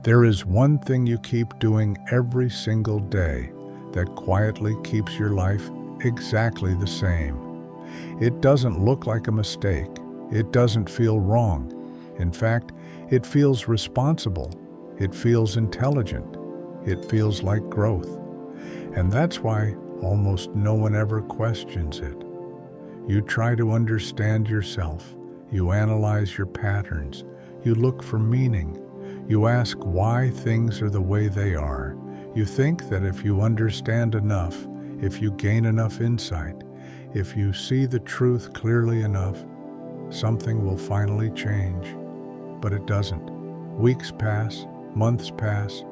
There is one thing you keep doing every single day that quietly keeps your life exactly the same. It doesn't look like a mistake. It doesn't feel wrong. In fact, it feels responsible. It feels intelligent. It feels like growth. And that's why almost no one ever questions it. You try to understand yourself. You analyze your patterns. You look for meaning. You ask why things are the way they are. You think that if you understand enough, if you gain enough insight, if you see the truth clearly enough, something will finally change. But it doesn't. Weeks pass, months pass,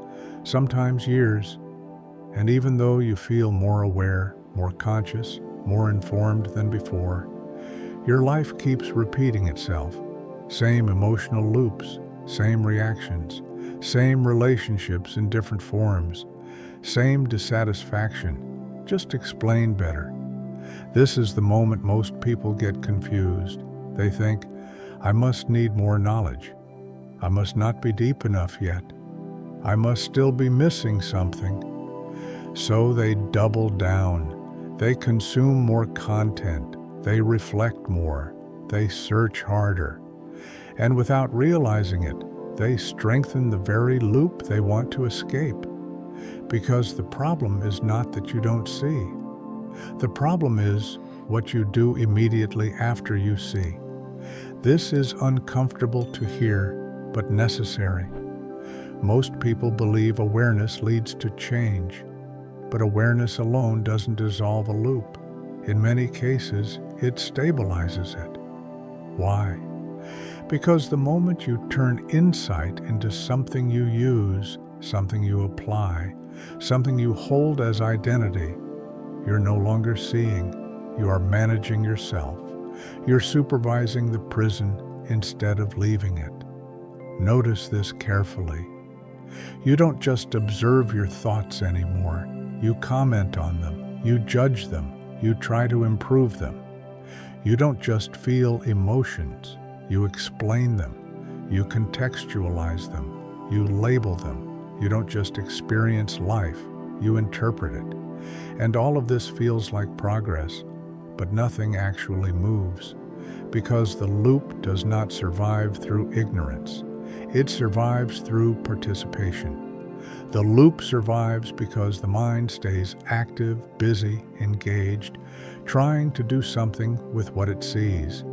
sometimes years, and even though you feel more aware, more conscious, more informed than before, your life keeps repeating itself. Same emotional loops, same reactions, same relationships in different forms, same dissatisfaction, just explained better. This is the moment most people get confused. They think, I must need more knowledge. I must not be deep enough yet. I must still be missing something. So they double down. They consume more content. They reflect more. They search harder. And without realizing it, they strengthen the very loop they want to escape. Because the problem is not that you don't see. The problem is what you do immediately after you see. This is uncomfortable to hear, but necessary. Most people believe awareness leads to change, but awareness alone doesn't dissolve a loop. In many cases, it stabilizes it. Why? Because the moment you turn insight into something you use, something you apply, something you hold as identity, you're no longer seeing. You are managing yourself. You're supervising the prison instead of leaving it. Notice this carefully. You don't just observe your thoughts anymore. You comment on them. You judge them. You try to improve them. You don't just feel emotions. You explain them. You contextualize them. You label them. You don't just experience life. You interpret it. And all of this feels like progress, but nothing actually moves, because the loop does not survive through ignorance. It survives through participation. The loop survives because the mind stays active, busy, engaged, trying to do something with what it sees.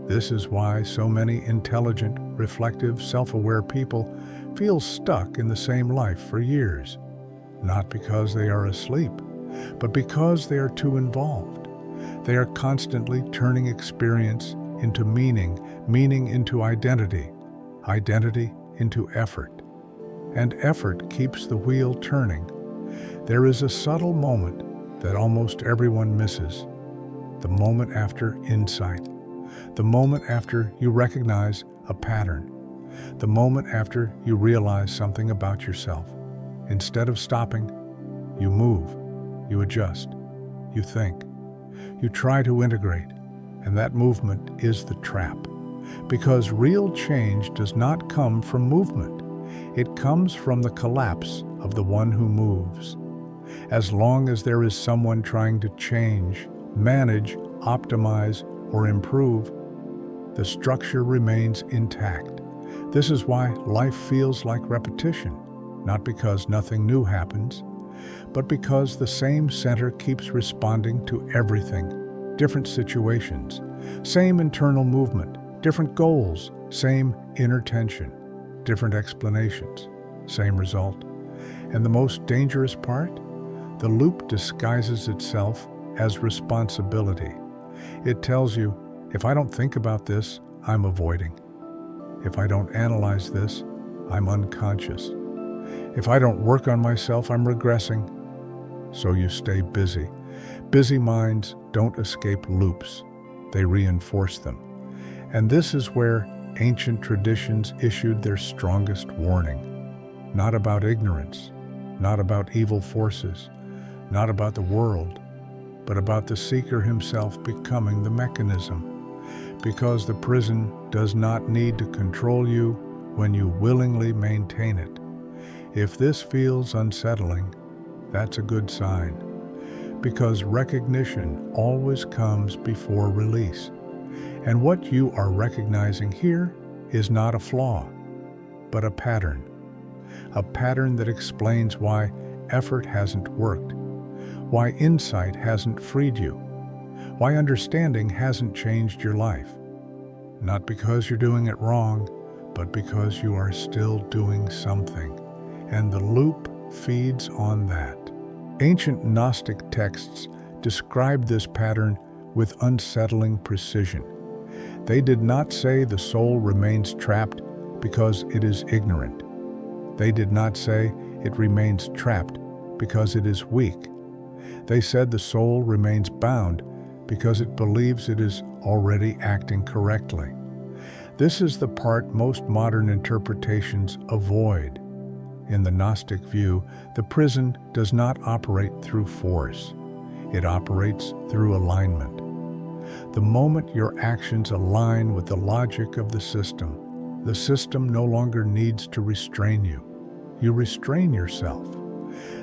This is why so many intelligent, reflective, self-aware people feel stuck in the same life for years. Not because they are asleep, but because they are too involved. They are constantly turning experience into meaning, meaning into identity, identity into effort. And effort keeps the wheel turning. There is a subtle moment that almost everyone misses. The moment after insight. The moment after you recognize a pattern. The moment after you realize something about yourself. Instead of stopping, you move, you adjust, you think, you try to integrate, and that movement is the trap. Because real change does not come from movement. It comes from the collapse of the one who moves. As long as there is someone trying to change, manage, optimize, or improve, the structure remains intact. This is why life feels like repetition, not because nothing new happens, but because the same center keeps responding to everything, different situations, same internal movement, different goals, same inner tension, different explanations, same result. And the most dangerous part? The loop disguises itself as responsibility. It tells you, if I don't think about this, I'm avoiding. If I don't analyze this, I'm unconscious. If I don't work on myself, I'm regressing. So you stay busy. Busy minds don't escape loops. They reinforce them. And this is where ancient traditions issued their strongest warning. Not about ignorance, not about evil forces, not about the world, but about the seeker himself becoming the mechanism. Because the prison does not need to control you when you willingly maintain it. If this feels unsettling, that's a good sign, because recognition always comes before release. And what you are recognizing here is not a flaw, but a pattern that explains why effort hasn't worked, why insight hasn't freed you, why understanding hasn't changed your life. Not because you're doing it wrong, but because you are still doing something, and the loop feeds on that. Ancient Gnostic texts describe this pattern with unsettling precision. They did not say the soul remains trapped because it is ignorant. They did not say it remains trapped because it is weak. They said the soul remains bound because it believes it is already acting correctly. This is the part most modern interpretations avoid. In the Gnostic view, the prison does not operate through force. It operates through alignment. The moment your actions align with the logic of the system no longer needs to restrain you. You restrain yourself.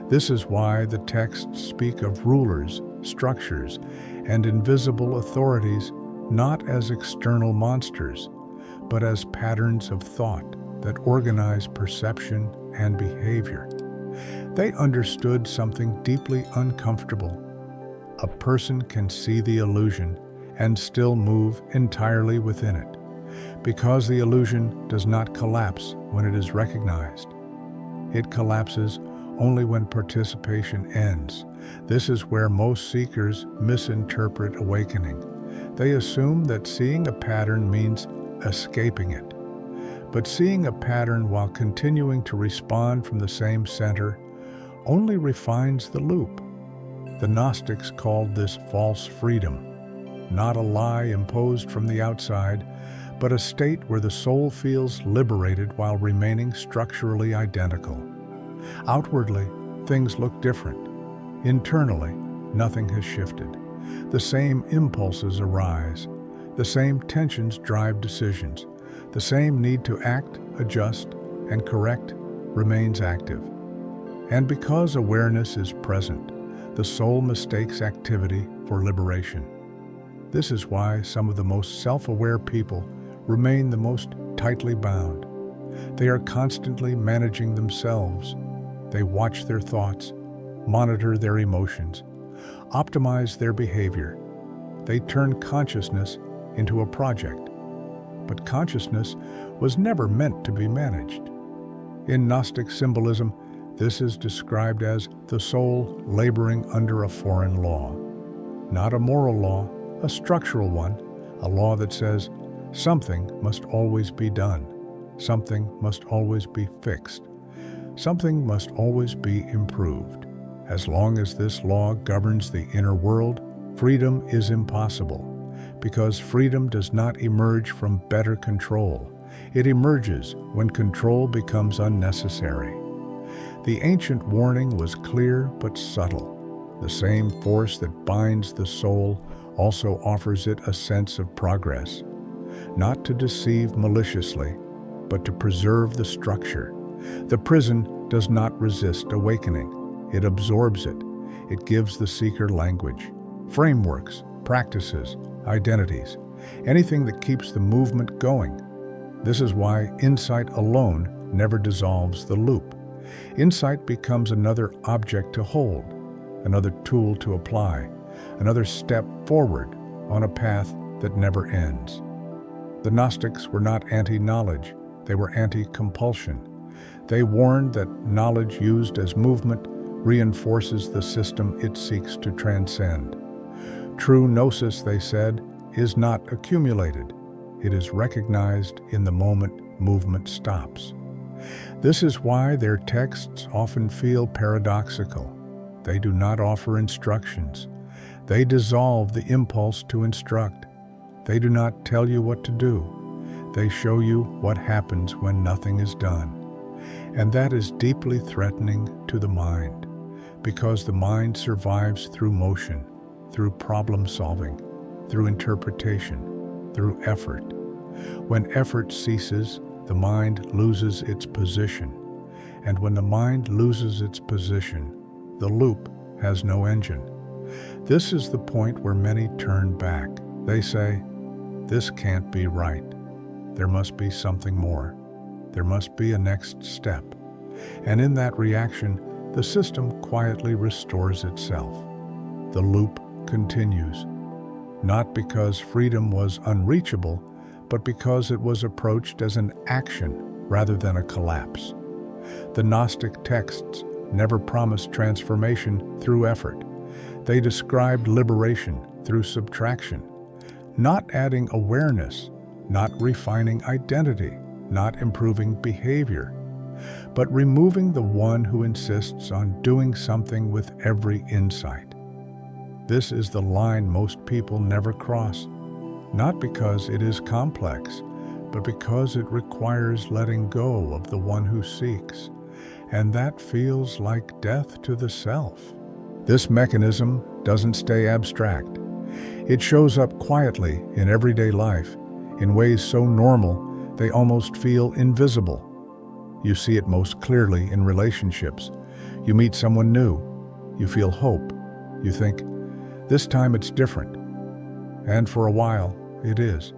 This is why the texts speak of rulers, structures, and invisible authorities not as external monsters, but as patterns of thought that organize perception and behavior. They understood something deeply uncomfortable. A person can see the illusion and still move entirely within it, because the illusion does not collapse when it is recognized. It collapses only when participation ends. This is where most seekers misinterpret awakening. They assume that seeing a pattern means escaping it. But seeing a pattern while continuing to respond from the same center only refines the loop. The Gnostics called this false freedom, not a lie imposed from the outside, but a state where the soul feels liberated while remaining structurally identical. Outwardly, things look different. Internally, nothing has shifted. The same impulses arise. The same tensions drive decisions. The same need to act, adjust, and correct remains active. And because awareness is present, the soul mistakes activity for liberation. This is why some of the most self-aware people remain the most tightly bound. They are constantly managing themselves. They watch their thoughts, monitor their emotions, optimize their behavior. They turn consciousness into a project. But consciousness was never meant to be managed. In Gnostic symbolism, this is described as the soul laboring under a foreign law. Not a moral law, a structural one, a law that says something must always be done, something must always be fixed, something must always be improved. As long as this law governs the inner world, freedom is impossible, because freedom does not emerge from better control. It emerges when control becomes unnecessary. The ancient warning was clear but subtle. The same force that binds the soul also offers it a sense of progress, not to deceive maliciously, but to preserve the structure. The prison does not resist awakening. It absorbs it. It gives the seeker language, frameworks, practices, identities, anything that keeps the movement going. This is why insight alone never dissolves the loop. Insight becomes another object to hold, another tool to apply, another step forward on a path that never ends. The Gnostics were not anti-knowledge, they were anti-compulsion. They warned that knowledge used as movement reinforces the system it seeks to transcend. True Gnosis, they said, is not accumulated. It is recognized in the moment movement stops. This is why their texts often feel paradoxical. They do not offer instructions. They dissolve the impulse to instruct. They do not tell you what to do. They show you what happens when nothing is done. And that is deeply threatening to the mind, because the mind survives through motion, through problem solving, through interpretation, through effort. When effort ceases, the mind loses its position. And when the mind loses its position, the loop has no engine. This is the point where many turn back. They say, "This can't be right. There must be something more. There must be a next step." And in that reaction, the system quietly restores itself. The loop continues, not because freedom was unreachable, but because it was approached as an action rather than a collapse. The Gnostic texts never promised transformation through effort. They described liberation through subtraction, not adding awareness, not refining identity, not improving behavior, but removing the one who insists on doing something with every insight. This is the line most people never cross, not because it is complex, but because it requires letting go of the one who seeks, and that feels like death to the self. This mechanism doesn't stay abstract. It shows up quietly in everyday life, in ways so normal they almost feel invisible. You see it most clearly in relationships. You meet someone new. You feel hope. You think, "This time it's different." And for a while, it is.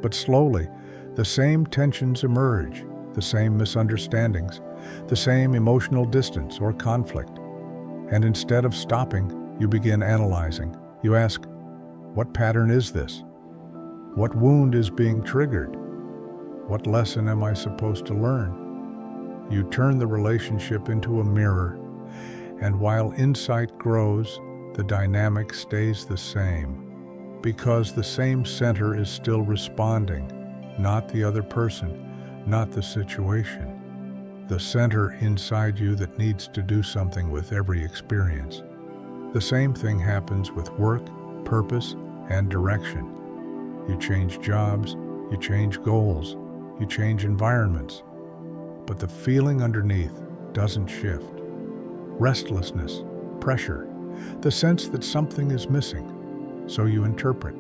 But slowly, the same tensions emerge, the same misunderstandings, the same emotional distance or conflict. And instead of stopping, you begin analyzing. You ask, "What pattern is this? What wound is being triggered? What lesson am I supposed to learn?" You turn the relationship into a mirror, and while insight grows, the dynamic stays the same, because the same center is still responding, not the other person, not the situation. The center inside you that needs to do something with every experience. The same thing happens with work, purpose, and direction. You change jobs, you change goals, you change environments, but the feeling underneath doesn't shift. Restlessness, pressure, the sense that something is missing. So you interpret.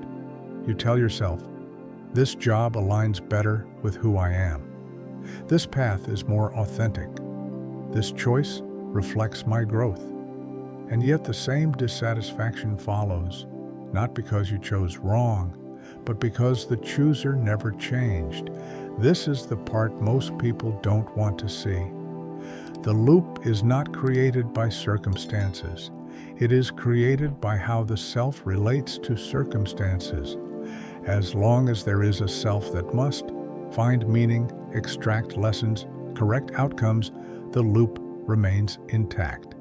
You tell yourself, "This job aligns better with who I am. This path is more authentic. This choice reflects my growth." And yet the same dissatisfaction follows, not because you chose wrong, but because the chooser never changed. This is the part most people don't want to see. The loop is not created by circumstances. It is created by how the self relates to circumstances. As long as there is a self that must find meaning, extract lessons, correct outcomes, the loop remains intact.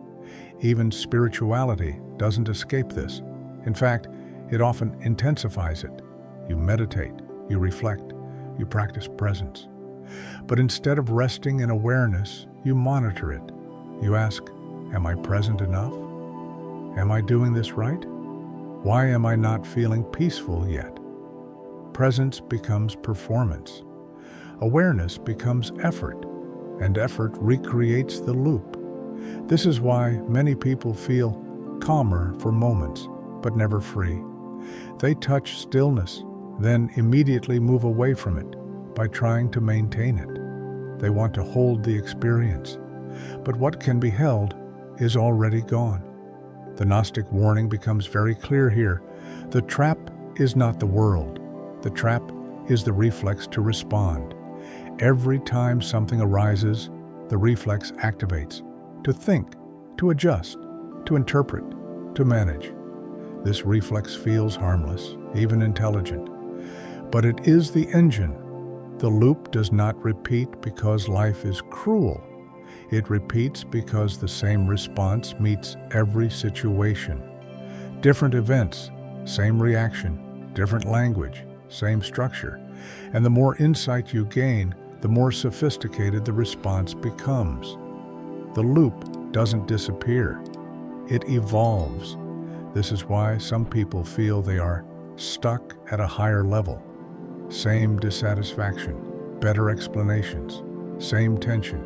Even spirituality doesn't escape this. In fact, it often intensifies it. You meditate, you reflect, you practice presence. But instead of resting in awareness, you monitor it. You ask, "Am I present enough? Am I doing this right? Why am I not feeling peaceful yet?" Presence becomes performance. Awareness becomes effort, and effort recreates the loop. This is why many people feel calmer for moments, but never free. They touch stillness, then immediately move away from it by trying to maintain it. They want to hold the experience, but what can be held is already gone. The Gnostic warning becomes very clear here. The trap is not the world. The trap is the reflex to respond. Every time something arises, the reflex activates, to think, to adjust, to interpret, to manage. This reflex feels harmless, even intelligent, but it is the engine. The loop does not repeat because life is cruel. It repeats because the same response meets every situation. Different events, same reaction, different language, same structure. And the more insight you gain, the more sophisticated the response becomes. The loop doesn't disappear. It evolves. This is why some people feel they are stuck at a higher level. Same dissatisfaction, better explanations, same tension,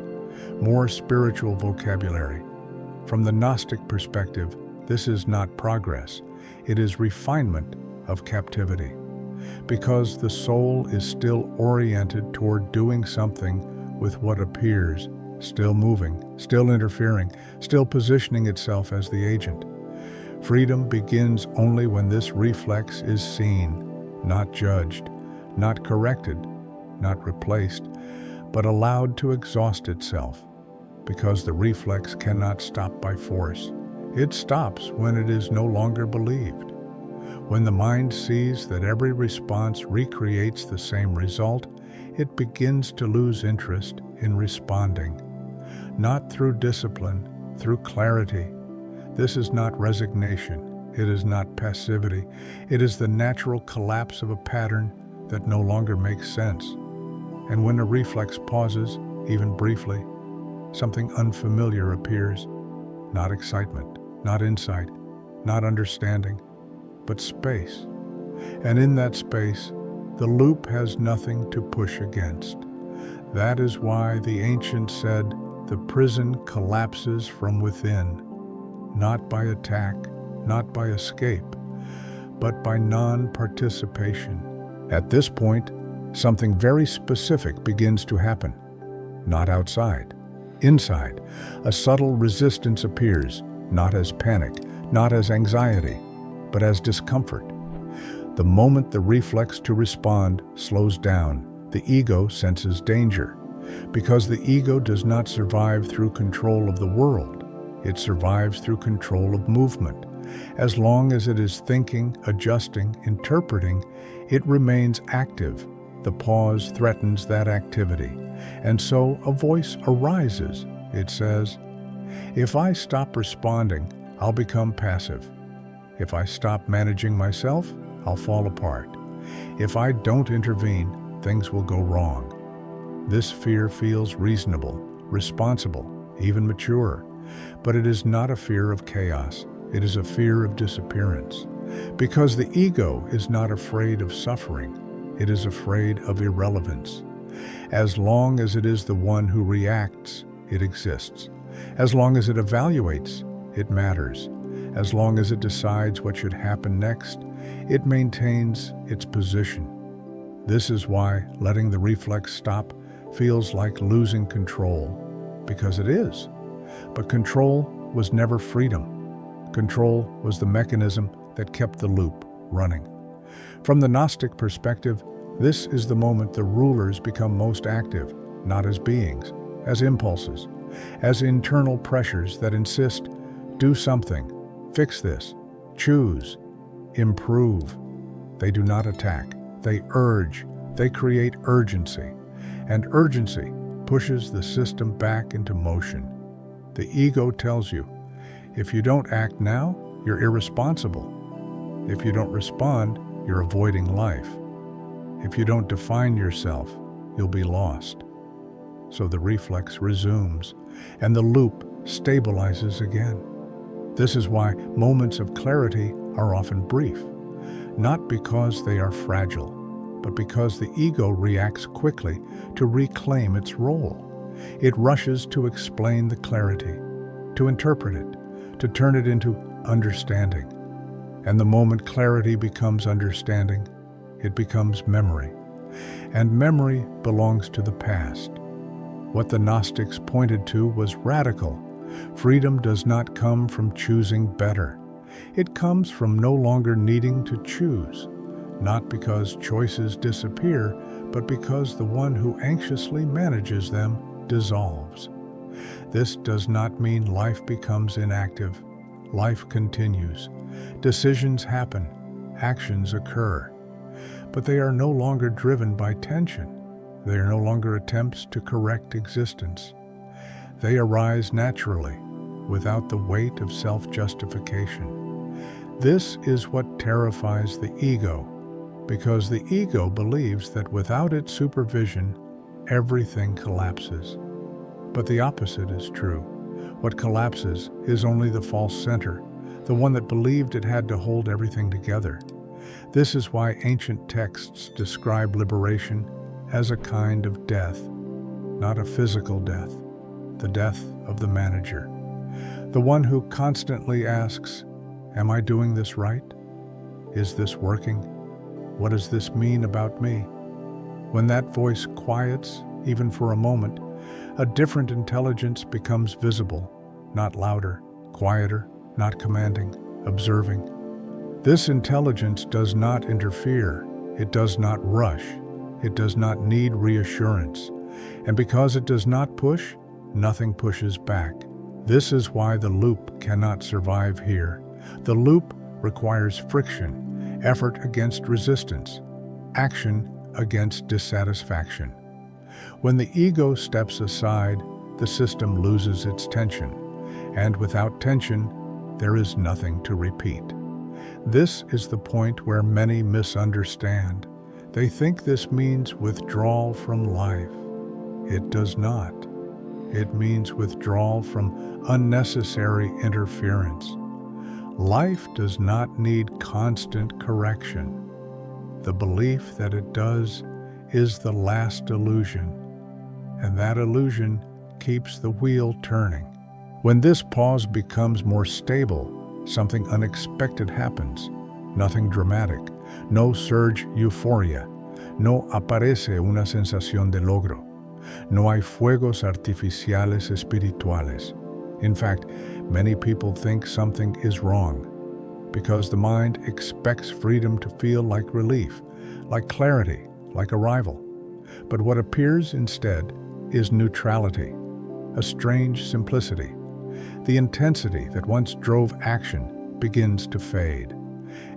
more spiritual vocabulary. From the Gnostic perspective, this is not progress. It is refinement of captivity. Because the soul is still oriented toward doing something with what appears still moving, still interfering, still positioning itself as the agent. Freedom begins only when this reflex is seen, not judged, not corrected, not replaced, but allowed to exhaust itself. Because the reflex cannot stop by force. It stops when it is no longer believed. When the mind sees that every response recreates the same result, it begins to lose interest in responding. Not through discipline, through clarity. This is not resignation. It is not passivity. It is the natural collapse of a pattern that no longer makes sense. And when a reflex pauses, even briefly, something unfamiliar appears. Not excitement, not insight, not understanding, but space. And in that space, the loop has nothing to push against. That is why the ancients said, the prison collapses from within, not by attack, not by escape, but by non-participation. At this point, something very specific begins to happen. Not outside. Inside, a subtle resistance appears, not as panic, not as anxiety, but as discomfort. The moment the reflex to respond slows down, the ego senses danger. Because the ego does not survive through control of the world, it survives through control of movement. As long as it is thinking, adjusting, interpreting, it remains active. The pause threatens that activity. And so a voice arises. It says, if I stop responding, I'll become passive. If I stop managing myself, I'll fall apart. If I don't intervene, things will go wrong. This fear feels reasonable, responsible, even mature. But it is not a fear of chaos. It is a fear of disappearance. Because the ego is not afraid of suffering. It is afraid of irrelevance. As long as it is the one who reacts, it exists. As long as it evaluates, it matters. As long as it decides what should happen next, it maintains its position. This is why letting the reflex stop feels like losing control, because it is. But control was never freedom. Control was the mechanism that kept the loop running. From the Gnostic perspective, this is the moment the rulers become most active, not as beings, as impulses, as internal pressures that insist, do something, fix this, choose, improve. They do not attack, they urge, they create urgency, and urgency pushes the system back into motion. The ego tells you, if you don't act now, you're irresponsible. If you don't respond, you're avoiding life. If you don't define yourself, you'll be lost. So the reflex resumes, and the loop stabilizes again. This is why moments of clarity are often brief, not because they are fragile, but because the ego reacts quickly to reclaim its role. It rushes to explain the clarity, to interpret it, to turn it into understanding. And the moment clarity becomes understanding, it becomes memory. And memory belongs to the past. What the Gnostics pointed to was radical. Freedom does not come from choosing better. It comes from no longer needing to choose, not because choices disappear, but because the one who anxiously manages them dissolves. This does not mean life becomes inactive. Life continues. Decisions happen. Actions occur. But they are no longer driven by tension. They are no longer attempts to correct existence. They arise naturally, without the weight of self-justification. This is what terrifies the ego, because the ego believes that without its supervision, everything collapses. But the opposite is true. What collapses is only the false center, the one that believed it had to hold everything together. This is why ancient texts describe liberation as a kind of death, not a physical death, the death of the manager, the one who constantly asks, am I doing this right? Is this working? What does this mean about me? When that voice quiets, even for a moment, A different intelligence becomes visible, not louder, quieter, not commanding, observing. This intelligence does not interfere, it does not rush, it does not need reassurance, and because it does not push, nothing pushes back. This is why the loop cannot survive here. The loop requires friction, effort against resistance, action against dissatisfaction. When the ego steps aside, the system loses its tension, and without tension, there is nothing to repeat. This is the point where many misunderstand. They think this means withdrawal from life. It does not. It means withdrawal from unnecessary interference. Life does not need constant correction. The belief that it does is the last illusion, and that illusion keeps the wheel turning. When this pause becomes more stable, something unexpected happens. Nothing dramatic, no surge euphoria, no aparece una sensación de logro, no hay fuegos artificiales espirituales. In fact, many people think something is wrong because the mind expects freedom to feel like relief, like clarity, like arrival. But what appears instead is neutrality, a strange simplicity. The intensity that once drove action begins to fade.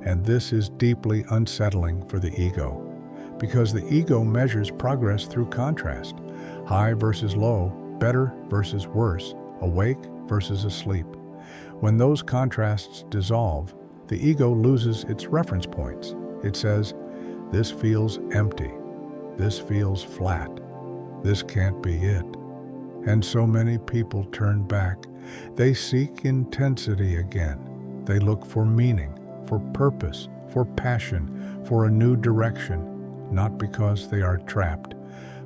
And this is deeply unsettling for the ego, because the ego measures progress through contrast, high versus low, better versus worse, awake versus asleep. When those contrasts dissolve, the ego loses its reference points. It says, this feels empty, this feels flat, this can't be it. And so many people turn back. They seek intensity again. They look for meaning, for purpose, for passion, for a new direction, not because they are trapped,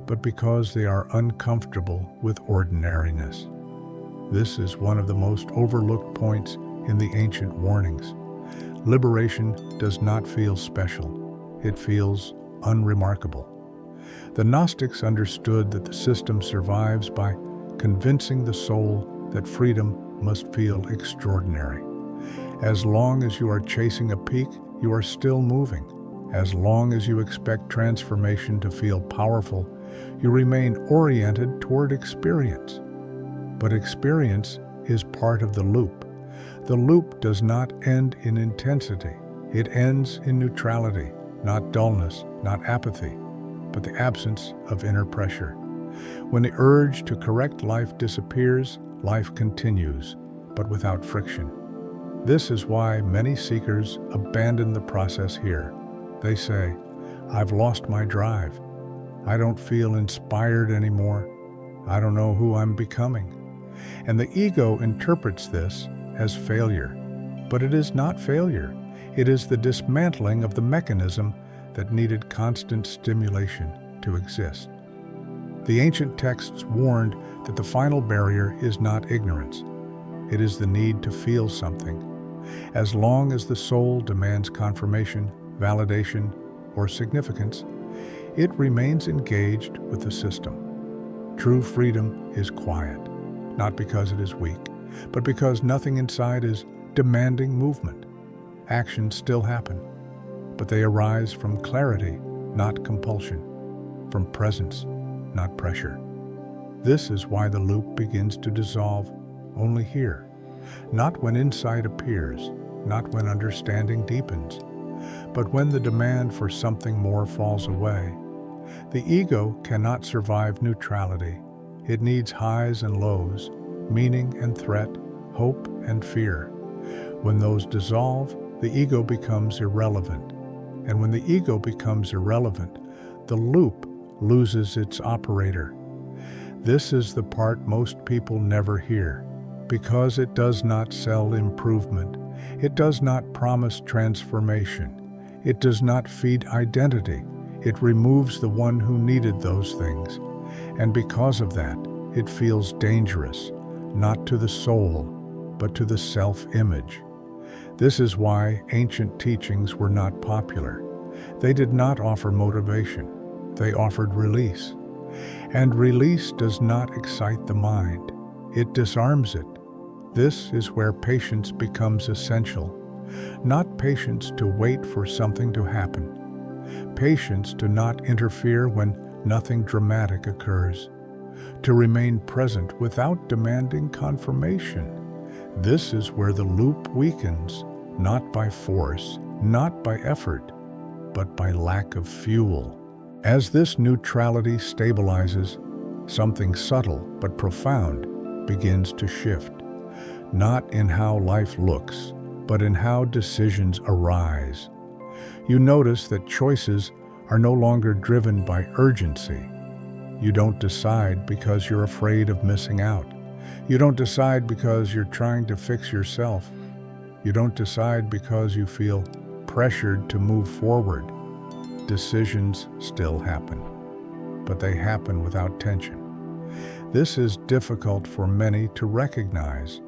but because they are uncomfortable with ordinariness. This is one of the most overlooked points in the ancient warnings. Liberation does not feel special. It feels unremarkable. The Gnostics understood that the system survives by convincing the soul that freedom must feel extraordinary. As long as you are chasing a peak, you are still moving. As long as you expect transformation to feel powerful, you remain oriented toward experience. But experience is part of the loop. The loop does not end in intensity. It ends in neutrality, not dullness, not apathy, but the absence of inner pressure. When the urge to correct life disappears, life continues, but without friction. This is why many seekers abandon the process here. They say, I've lost my drive. I don't feel inspired anymore. I don't know who I'm becoming. And the ego interprets this as failure. But it is not failure. It is the dismantling of the mechanism that needed constant stimulation to exist. The ancient texts warned that the final barrier is not ignorance. It is the need to feel something. As long as the soul demands confirmation, validation, or significance, it remains engaged with the system. True freedom is quiet, not because it is weak, but because nothing inside is demanding movement. Actions still happen, but they arise from clarity, not compulsion, from presence, not pressure. This is why the loop begins to dissolve only here, not when insight appears, not when understanding deepens, but when the demand for something more falls away. The ego cannot survive neutrality. It needs highs and lows, meaning and threat, hope and fear. When those dissolve, the ego becomes irrelevant. And when the ego becomes irrelevant, the loop loses its operator. This is the part most people never hear, because it does not sell improvement. It does not promise transformation. It does not feed identity. It removes the one who needed those things. And because of that, it feels dangerous, not to the soul, but to the self-image. This is why ancient teachings were not popular. They did not offer motivation. They offered release. And release does not excite the mind. It disarms it. This is where patience becomes essential. Not patience to wait for something to happen. Patience to not interfere when nothing dramatic occurs. To remain present without demanding confirmation. This is where the loop weakens, not by force, not by effort, but by lack of fuel. As this neutrality stabilizes, something subtle but profound begins to shift. Not in how life looks, but in how decisions arise. You notice that choices are no longer driven by urgency. You don't decide because you're afraid of missing out. You don't decide because you're trying to fix yourself. You don't decide because you feel pressured to move forward. Decisions still happen, but they happen without tension. This is difficult for many to recognize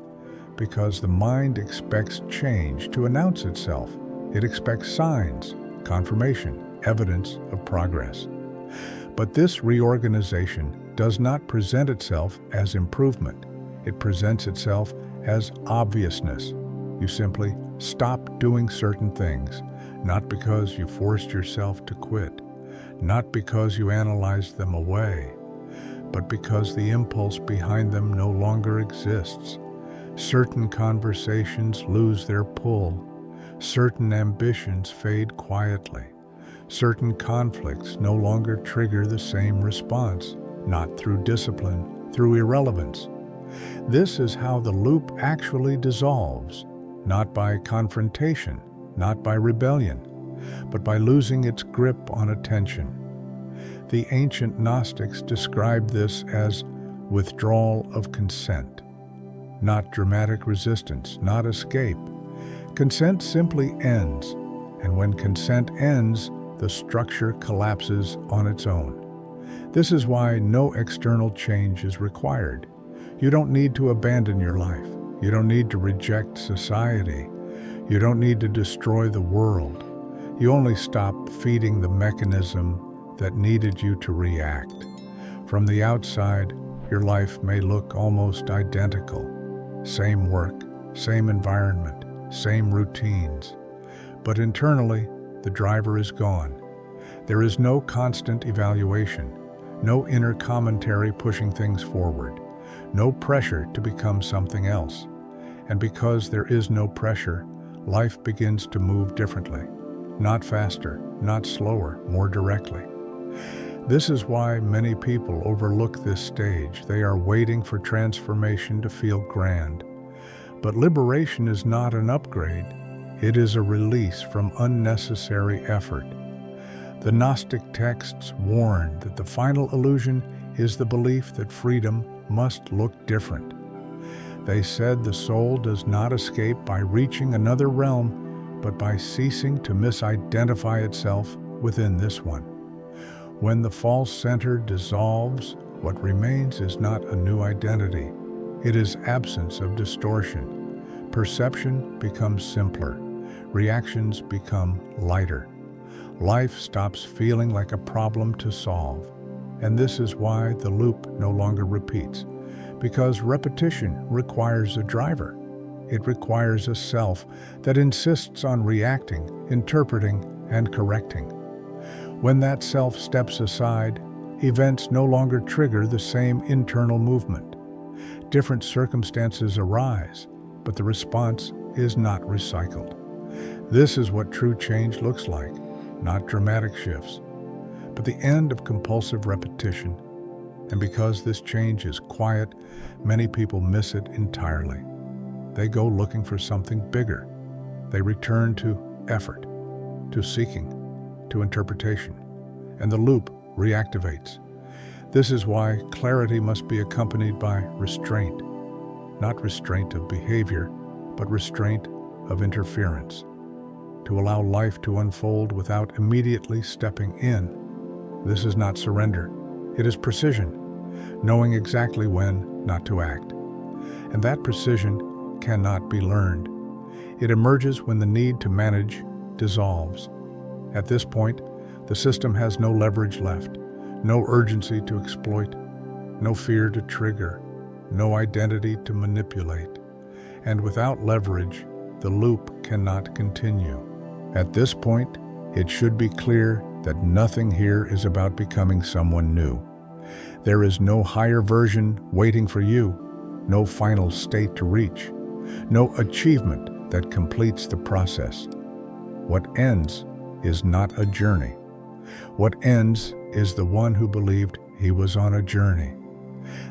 because the mind expects change to announce itself. It expects signs, confirmation, evidence of progress. But this reorganization does not present itself as improvement. It presents itself as obviousness. You simply stop doing certain things, not because you forced yourself to quit, not because you analyzed them away, but because the impulse behind them no longer exists. Certain conversations lose their pull. Certain ambitions fade quietly. Certain conflicts no longer trigger the same response, not through discipline, through irrelevance. This is how the loop actually dissolves, not by confrontation, not by rebellion, but by losing its grip on attention. The ancient Gnostics described this as withdrawal of consent. Not dramatic resistance, not escape. Consent simply ends, and when consent ends, the structure collapses on its own. This is why no external change is required. You don't need to abandon your life. You don't need to reject society. You don't need to destroy the world. You only stop feeding the mechanism that needed you to react. From the outside, your life may look almost identical. Same work, same environment, same routines. But internally, the driver is gone. There is no constant evaluation, no inner commentary pushing things forward, no pressure to become something else. And because there is no pressure, life begins to move differently. Not faster, not slower, more directly. This is why many people overlook this stage. They are waiting for transformation to feel grand. But liberation is not an upgrade. It is a release from unnecessary effort. The Gnostic texts warn that the final illusion is the belief that freedom must look different. They said the soul does not escape by reaching another realm, but by ceasing to misidentify itself within this one. When the false center dissolves, what remains is not a new identity. It is absence of distortion. Perception becomes simpler. Reactions become lighter. Life stops feeling like a problem to solve. And this is why the loop no longer repeats. Because repetition requires a driver. It requires a self that insists on reacting, interpreting, and correcting. When that self steps aside, events no longer trigger the same internal movement. Different circumstances arise, but the response is not recycled. This is what true change looks like, not dramatic shifts, but the end of compulsive repetition. And because this change is quiet, many people miss it entirely. They go looking for something bigger. They return to effort, to seeking, to interpretation, and the loop reactivates. This is why clarity must be accompanied by restraint, not restraint of behavior, but restraint of interference, to allow life to unfold without immediately stepping in. This is not surrender. It is precision, knowing exactly when not to act. And that precision cannot be learned. It emerges when the need to manage dissolves. At this point, the system has no leverage left, No urgency to exploit, no fear to trigger, no identity to manipulate. And without leverage, the loop cannot continue. At this point, it should be clear that nothing here is about becoming someone new. There is no higher version waiting for you, no final state to reach, no achievement that completes the process. What ends is not a journey. What ends is the one who believed he was on a journey.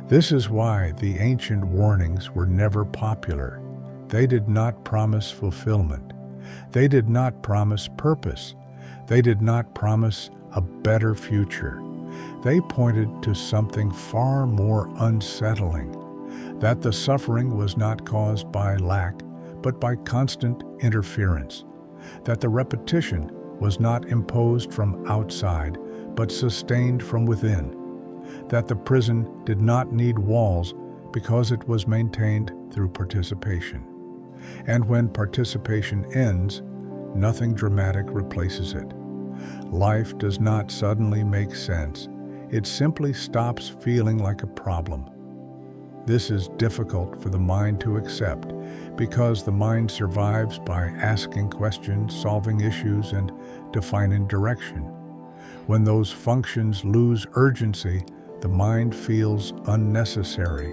This is why the ancient warnings were never popular. They did not promise fulfillment. They did not promise purpose. They did not promise a better future. They pointed to something far more unsettling, that the suffering was not caused by lack, but by constant interference, that the repetition was not imposed from outside, but sustained from within, that the prison did not need walls because it was maintained through participation. And when participation ends, nothing dramatic replaces it. Life does not suddenly make sense. It simply stops feeling like a problem. This is difficult for the mind to accept because the mind survives by asking questions, solving issues, and defining direction. When those functions lose urgency, the mind feels unnecessary,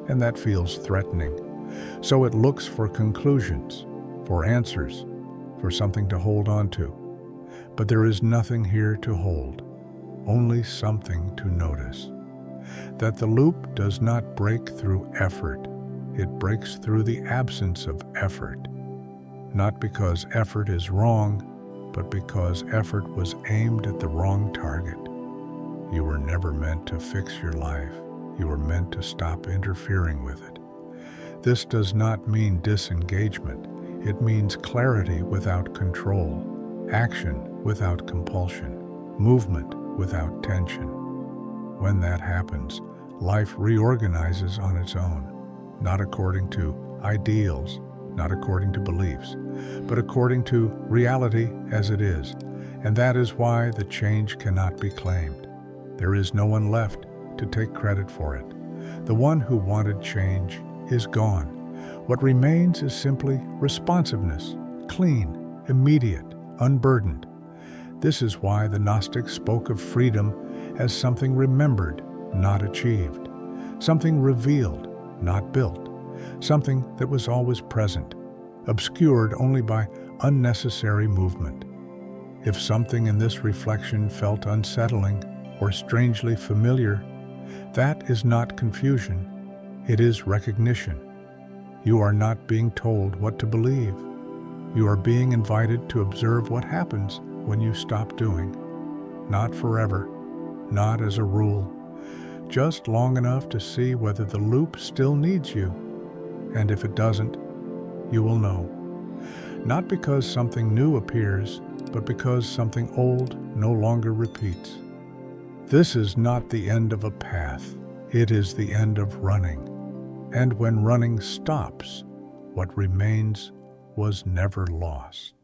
and that feels threatening. So it looks for conclusions, for answers, for something to hold on to. But there is nothing here to hold, only something to notice. That the loop does not break through effort, it breaks through the absence of effort. Not because effort is wrong, but because effort was aimed at the wrong target. You were never meant to fix your life. You were meant to stop interfering with it. This does not mean disengagement. It means clarity without control, action without compulsion, movement without tension. When that happens, life reorganizes on its own, not according to ideals, not according to beliefs, but according to reality as it is. And that is why the change cannot be claimed. There is no one left to take credit for it. The one who wanted change is gone. What remains is simply responsiveness, clean, immediate, unburdened. This is why the Gnostics spoke of freedom as something remembered, not achieved, something revealed, not built, something that was always present, obscured only by unnecessary movement. If something in this reflection felt unsettling or strangely familiar, that is not confusion, it is recognition. You are not being told what to believe. You are being invited to observe what happens when you stop doing. Not forever, not as a rule, just long enough to see whether the loop still needs you. And if it doesn't, you will know. Not because something new appears, but because something old no longer repeats. This is not the end of a path. It is the end of running. And when running stops, what remains was never lost.